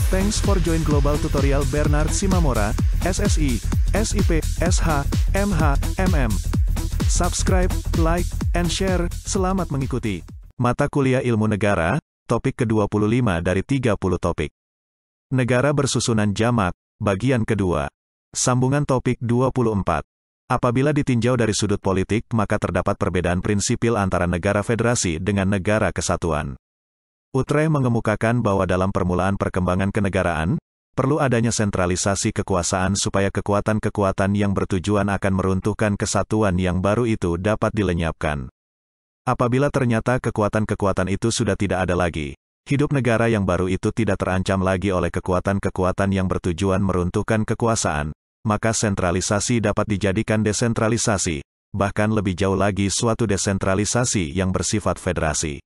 Thanks for join Global Tutorial Bernard Simamora, SSI, SIP, SH, MH, MM. Subscribe, like, and share. Selamat mengikuti. Mata Kuliah Ilmu Negara, topik ke-25 dari 30 topik. Negara bersusunan jamak, bagian kedua. Sambungan topik 24. Apabila ditinjau dari sudut politik, maka terdapat perbedaan prinsipil antara negara federasi dengan negara kesatuan. Utrecht mengemukakan bahwa dalam permulaan perkembangan kenegaraan, perlu adanya sentralisasi kekuasaan supaya kekuatan-kekuatan yang bertujuan akan meruntuhkan kesatuan yang baru itu dapat dilenyapkan. Apabila ternyata kekuatan-kekuatan itu sudah tidak ada lagi, hidup negara yang baru itu tidak terancam lagi oleh kekuatan-kekuatan yang bertujuan meruntuhkan kekuasaan, maka sentralisasi dapat dijadikan desentralisasi, bahkan lebih jauh lagi suatu desentralisasi yang bersifat federasi.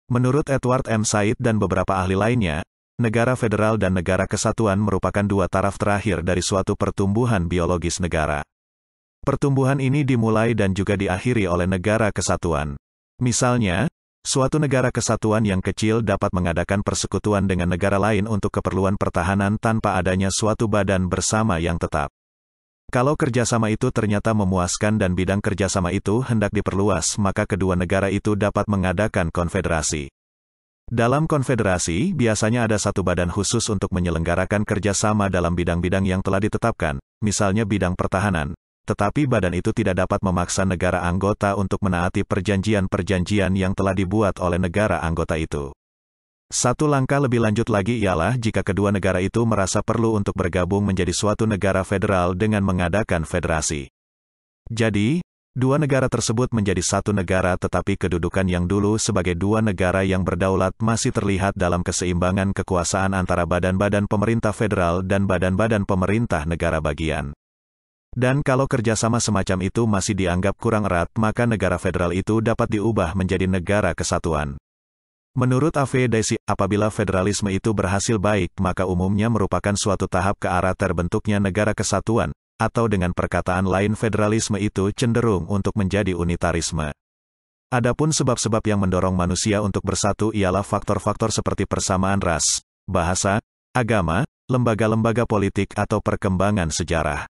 Menurut Edward M. Said dan beberapa ahli lainnya, negara federal dan negara kesatuan merupakan dua taraf terakhir dari suatu pertumbuhan biologis negara. Pertumbuhan ini dimulai dan juga diakhiri oleh negara kesatuan. Misalnya, suatu negara kesatuan yang kecil dapat mengadakan persekutuan dengan negara lain untuk keperluan pertahanan tanpa adanya suatu badan bersama yang tetap. Kalau kerjasama itu ternyata memuaskan dan bidang kerjasama itu hendak diperluas, maka kedua negara itu dapat mengadakan konfederasi. Dalam konfederasi, biasanya ada satu badan khusus untuk menyelenggarakan kerjasama dalam bidang-bidang yang telah ditetapkan, misalnya bidang pertahanan. Tetapi badan itu tidak dapat memaksa negara anggota untuk menaati perjanjian-perjanjian yang telah dibuat oleh negara anggota itu. Satu langkah lebih lanjut lagi ialah jika kedua negara itu merasa perlu untuk bergabung menjadi suatu negara federal dengan mengadakan federasi. Jadi, dua negara tersebut menjadi satu negara tetapi kedudukan yang dulu sebagai dua negara yang berdaulat masih terlihat dalam keseimbangan kekuasaan antara badan-badan pemerintah federal dan badan-badan pemerintah negara bagian. Dan kalau kerjasama semacam itu masih dianggap kurang erat, maka negara federal itu dapat diubah menjadi negara kesatuan. Menurut A.V. Dicey, apabila federalisme itu berhasil baik, maka umumnya merupakan suatu tahap ke arah terbentuknya negara kesatuan, atau dengan perkataan lain federalisme itu cenderung untuk menjadi unitarisme. Adapun sebab-sebab yang mendorong manusia untuk bersatu ialah faktor-faktor seperti persamaan ras, bahasa, agama, lembaga-lembaga politik atau perkembangan sejarah.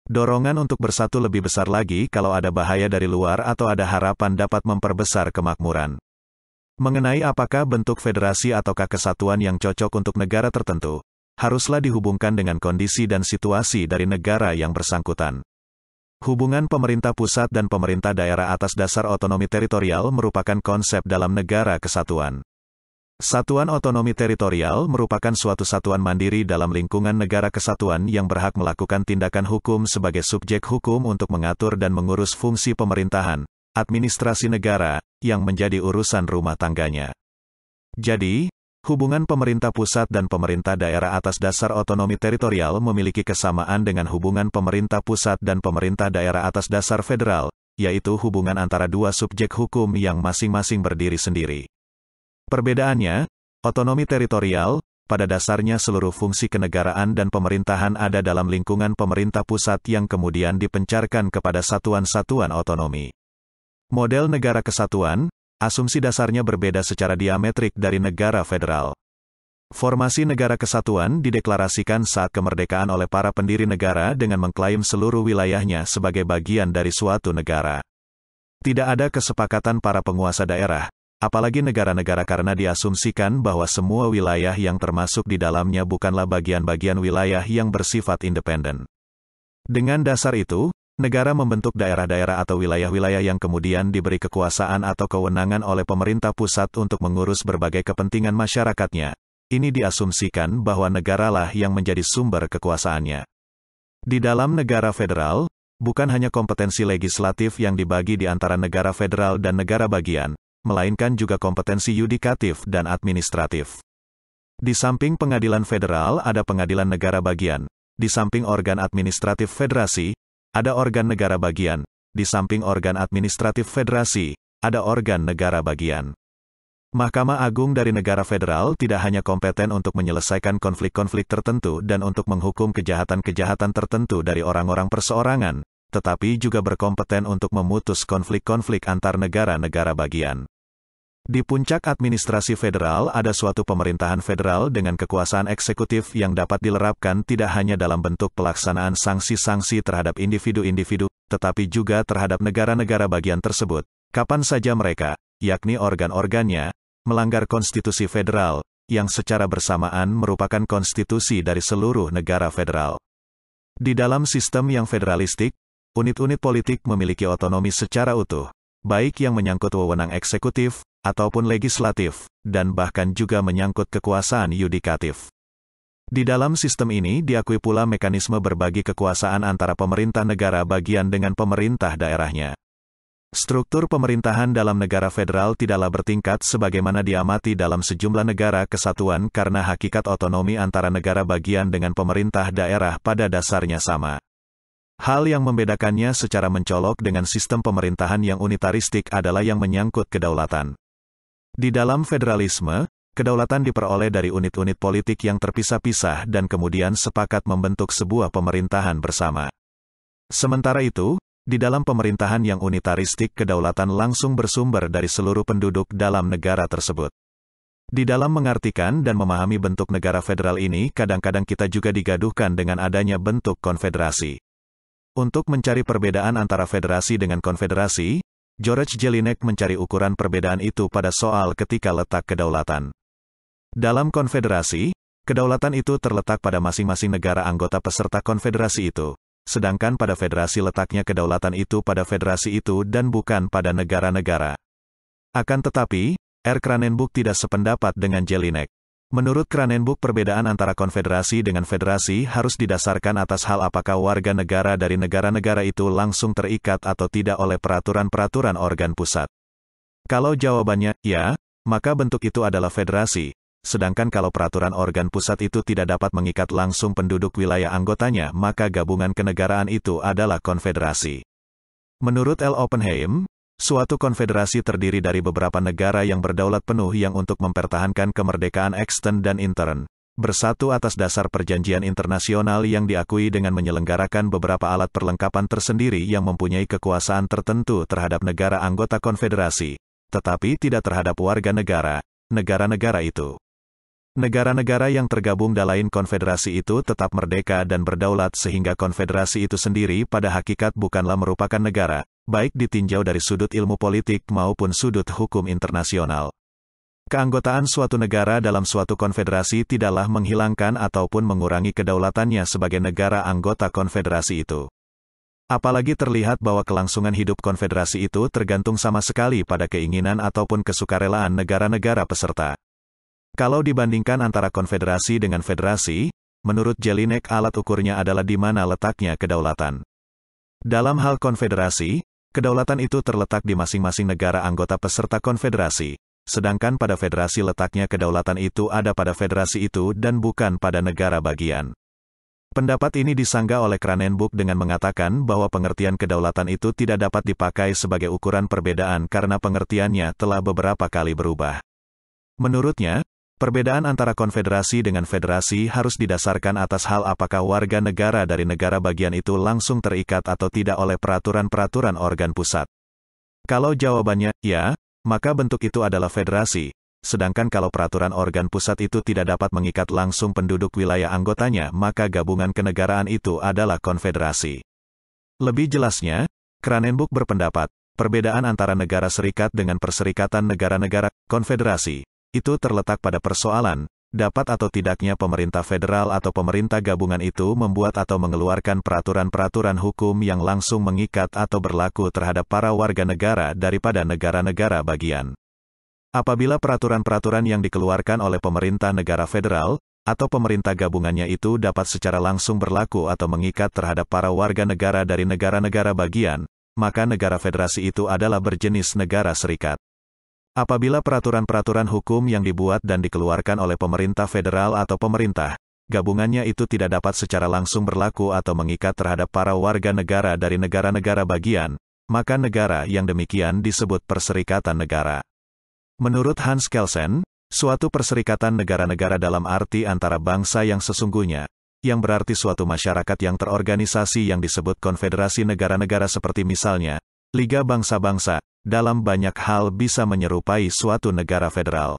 Dorongan untuk bersatu lebih besar lagi kalau ada bahaya dari luar atau ada harapan dapat memperbesar kemakmuran. Mengenai apakah bentuk federasi ataukah kesatuan yang cocok untuk negara tertentu, haruslah dihubungkan dengan kondisi dan situasi dari negara yang bersangkutan. Hubungan pemerintah pusat dan pemerintah daerah atas dasar otonomi teritorial merupakan konsep dalam negara kesatuan. Satuan otonomi teritorial merupakan suatu satuan mandiri dalam lingkungan negara kesatuan yang berhak melakukan tindakan hukum sebagai subjek hukum untuk mengatur dan mengurus fungsi pemerintahan, administrasi negara, yang menjadi urusan rumah tangganya. Jadi, hubungan pemerintah pusat dan pemerintah daerah atas dasar otonomi teritorial memiliki kesamaan dengan hubungan pemerintah pusat dan pemerintah daerah atas dasar federal, yaitu hubungan antara dua subjek hukum yang masing-masing berdiri sendiri. Perbedaannya, otonomi teritorial, pada dasarnya seluruh fungsi kenegaraan dan pemerintahan ada dalam lingkungan pemerintah pusat yang kemudian dipencarkan kepada satuan-satuan otonomi. Model negara kesatuan, asumsi dasarnya berbeda secara diametrik dari negara federal. Formasi negara kesatuan dideklarasikan saat kemerdekaan oleh para pendiri negara dengan mengklaim seluruh wilayahnya sebagai bagian dari suatu negara. Tidak ada kesepakatan para penguasa daerah, apalagi negara-negara karena diasumsikan bahwa semua wilayah yang termasuk di dalamnya bukanlah bagian-bagian wilayah yang bersifat independen. Dengan dasar itu, negara membentuk daerah-daerah atau wilayah-wilayah yang kemudian diberi kekuasaan atau kewenangan oleh pemerintah pusat untuk mengurus berbagai kepentingan masyarakatnya. Ini diasumsikan bahwa negaralah yang menjadi sumber kekuasaannya. Di dalam negara federal, bukan hanya kompetensi legislatif yang dibagi di antara negara federal dan negara bagian, melainkan juga kompetensi yudikatif dan administratif. Di samping pengadilan federal ada pengadilan negara bagian, di samping organ administratif federasi, ada organ negara bagian, di samping organ administratif federasi, ada organ negara bagian. Mahkamah Agung dari negara federal tidak hanya kompeten untuk menyelesaikan konflik-konflik tertentu dan untuk menghukum kejahatan-kejahatan tertentu dari orang-orang perseorangan, tetapi juga berkompeten untuk memutus konflik-konflik antar negara-negara bagian. Di puncak administrasi federal ada suatu pemerintahan federal dengan kekuasaan eksekutif yang dapat dilerapkan tidak hanya dalam bentuk pelaksanaan sanksi-sanksi terhadap individu-individu, tetapi juga terhadap negara-negara bagian tersebut, kapan saja mereka, yakni organ-organnya, melanggar konstitusi federal, yang secara bersamaan merupakan konstitusi dari seluruh negara federal. Di dalam sistem yang federalistik, unit-unit politik memiliki otonomi secara utuh, baik yang menyangkut wewenang eksekutif, ataupun legislatif, dan bahkan juga menyangkut kekuasaan yudikatif. Di dalam sistem ini diakui pula mekanisme berbagi kekuasaan antara pemerintah negara bagian dengan pemerintah daerahnya. Struktur pemerintahan dalam negara federal tidaklah bertingkat sebagaimana diamati dalam sejumlah negara kesatuan karena hakikat otonomi antara negara bagian dengan pemerintah daerah pada dasarnya sama. Hal yang membedakannya secara mencolok dengan sistem pemerintahan yang unitaristik adalah yang menyangkut kedaulatan. Di dalam federalisme, kedaulatan diperoleh dari unit-unit politik yang terpisah-pisah dan kemudian sepakat membentuk sebuah pemerintahan bersama. Sementara itu, di dalam pemerintahan yang unitaristik kedaulatan langsung bersumber dari seluruh penduduk dalam negara tersebut. Di dalam mengartikan dan memahami bentuk negara federal ini kadang-kadang kita juga digaduhkan dengan adanya bentuk konfederasi. Untuk mencari perbedaan antara federasi dengan konfederasi, George Jelinek mencari ukuran perbedaan itu pada soal ketika letak kedaulatan. Dalam konfederasi, kedaulatan itu terletak pada masing-masing negara anggota peserta konfederasi itu, sedangkan pada federasi letaknya kedaulatan itu pada federasi itu dan bukan pada negara-negara. Akan tetapi, R. Kranenburg tidak sependapat dengan Jelinek. Menurut Kranenburg perbedaan antara konfederasi dengan federasi harus didasarkan atas hal apakah warga negara dari negara-negara itu langsung terikat atau tidak oleh peraturan-peraturan organ pusat. Kalau jawabannya ya, maka bentuk itu adalah federasi, sedangkan kalau peraturan organ pusat itu tidak dapat mengikat langsung penduduk wilayah anggotanya maka gabungan kenegaraan itu adalah konfederasi. Menurut L. Oppenheim, suatu konfederasi terdiri dari beberapa negara yang berdaulat penuh yang untuk mempertahankan kemerdekaan ekstern dan intern, bersatu atas dasar perjanjian internasional yang diakui dengan menyelenggarakan beberapa alat perlengkapan tersendiri yang mempunyai kekuasaan tertentu terhadap negara anggota konfederasi, tetapi tidak terhadap warga negara-negara itu. Negara-negara yang tergabung dalam konfederasi itu tetap merdeka dan berdaulat sehingga konfederasi itu sendiri pada hakikat bukanlah merupakan negara, baik ditinjau dari sudut ilmu politik maupun sudut hukum internasional. Keanggotaan suatu negara dalam suatu konfederasi tidaklah menghilangkan ataupun mengurangi kedaulatannya sebagai negara anggota konfederasi itu. Apalagi terlihat bahwa kelangsungan hidup konfederasi itu tergantung sama sekali pada keinginan ataupun kesukarelaan negara-negara peserta. Kalau dibandingkan antara konfederasi dengan federasi, menurut Jelinek alat ukurnya adalah di mana letaknya kedaulatan. Dalam hal konfederasi, kedaulatan itu terletak di masing-masing negara anggota peserta konfederasi, sedangkan pada federasi letaknya kedaulatan itu ada pada federasi itu dan bukan pada negara bagian. Pendapat ini disanggah oleh Kranenburg dengan mengatakan bahwa pengertian kedaulatan itu tidak dapat dipakai sebagai ukuran perbedaan karena pengertiannya telah beberapa kali berubah. Menurutnya, perbedaan antara konfederasi dengan federasi harus didasarkan atas hal apakah warga negara dari negara bagian itu langsung terikat atau tidak oleh peraturan-peraturan organ pusat. Kalau jawabannya ya, maka bentuk itu adalah federasi, sedangkan kalau peraturan organ pusat itu tidak dapat mengikat langsung penduduk wilayah anggotanya maka gabungan kenegaraan itu adalah konfederasi. Lebih jelasnya, Kranenburg berpendapat, perbedaan antara negara serikat dengan perserikatan negara-negara konfederasi itu terletak pada persoalan, dapat atau tidaknya pemerintah federal atau pemerintah gabungan itu membuat atau mengeluarkan peraturan-peraturan hukum yang langsung mengikat atau berlaku terhadap para warga negara daripada negara-negara bagian. Apabila peraturan-peraturan yang dikeluarkan oleh pemerintah negara federal, atau pemerintah gabungannya itu dapat secara langsung berlaku atau mengikat terhadap para warga negara dari negara-negara bagian, maka negara federasi itu adalah berjenis negara serikat. Apabila peraturan-peraturan hukum yang dibuat dan dikeluarkan oleh pemerintah federal atau pemerintah gabungannya itu tidak dapat secara langsung berlaku atau mengikat terhadap para warga negara dari negara-negara bagian, maka negara yang demikian disebut perserikatan negara. Menurut Hans Kelsen, suatu perserikatan negara-negara dalam arti antara bangsa yang sesungguhnya, yang berarti suatu masyarakat yang terorganisasi yang disebut konfederasi negara-negara seperti misalnya, Liga Bangsa-Bangsa, dalam banyak hal bisa menyerupai suatu negara federal.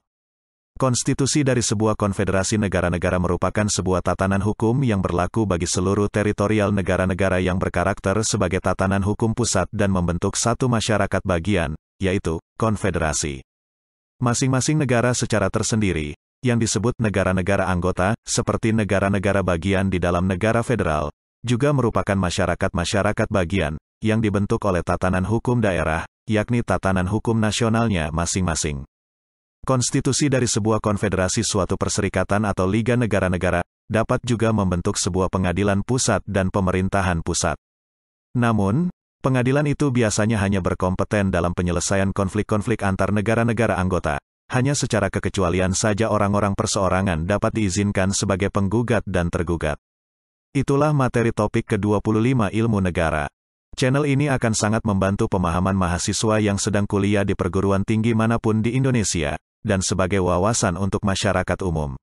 Konstitusi dari sebuah konfederasi negara-negara merupakan sebuah tatanan hukum yang berlaku bagi seluruh teritorial negara-negara yang berkarakter sebagai tatanan hukum pusat dan membentuk satu masyarakat bagian, yaitu konfederasi. Masing-masing negara secara tersendiri, yang disebut negara-negara anggota, seperti negara-negara bagian di dalam negara federal, juga merupakan masyarakat-masyarakat bagian, yang dibentuk oleh tatanan hukum daerah, yakni tatanan hukum nasionalnya masing-masing. Konstitusi dari sebuah konfederasi suatu perserikatan atau liga negara-negara, dapat juga membentuk sebuah pengadilan pusat dan pemerintahan pusat. Namun, pengadilan itu biasanya hanya berkompeten dalam penyelesaian konflik-konflik antar negara-negara anggota. Hanya secara kekecualian saja orang-orang perseorangan dapat diizinkan sebagai penggugat dan tergugat. Itulah materi topik ke-25 ilmu negara. Channel ini akan sangat membantu pemahaman mahasiswa yang sedang kuliah di perguruan tinggi manapun di Indonesia, dan sebagai wawasan untuk masyarakat umum.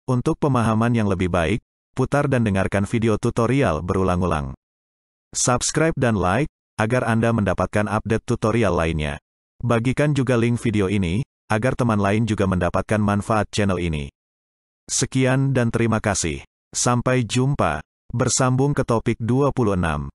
Untuk pemahaman yang lebih baik, putar dan dengarkan video tutorial berulang-ulang. Subscribe dan like, agar Anda mendapatkan update tutorial lainnya. Bagikan juga link video ini, agar teman lain juga mendapatkan manfaat channel ini. Sekian dan terima kasih. Sampai jumpa. Bersambung ke topik 26.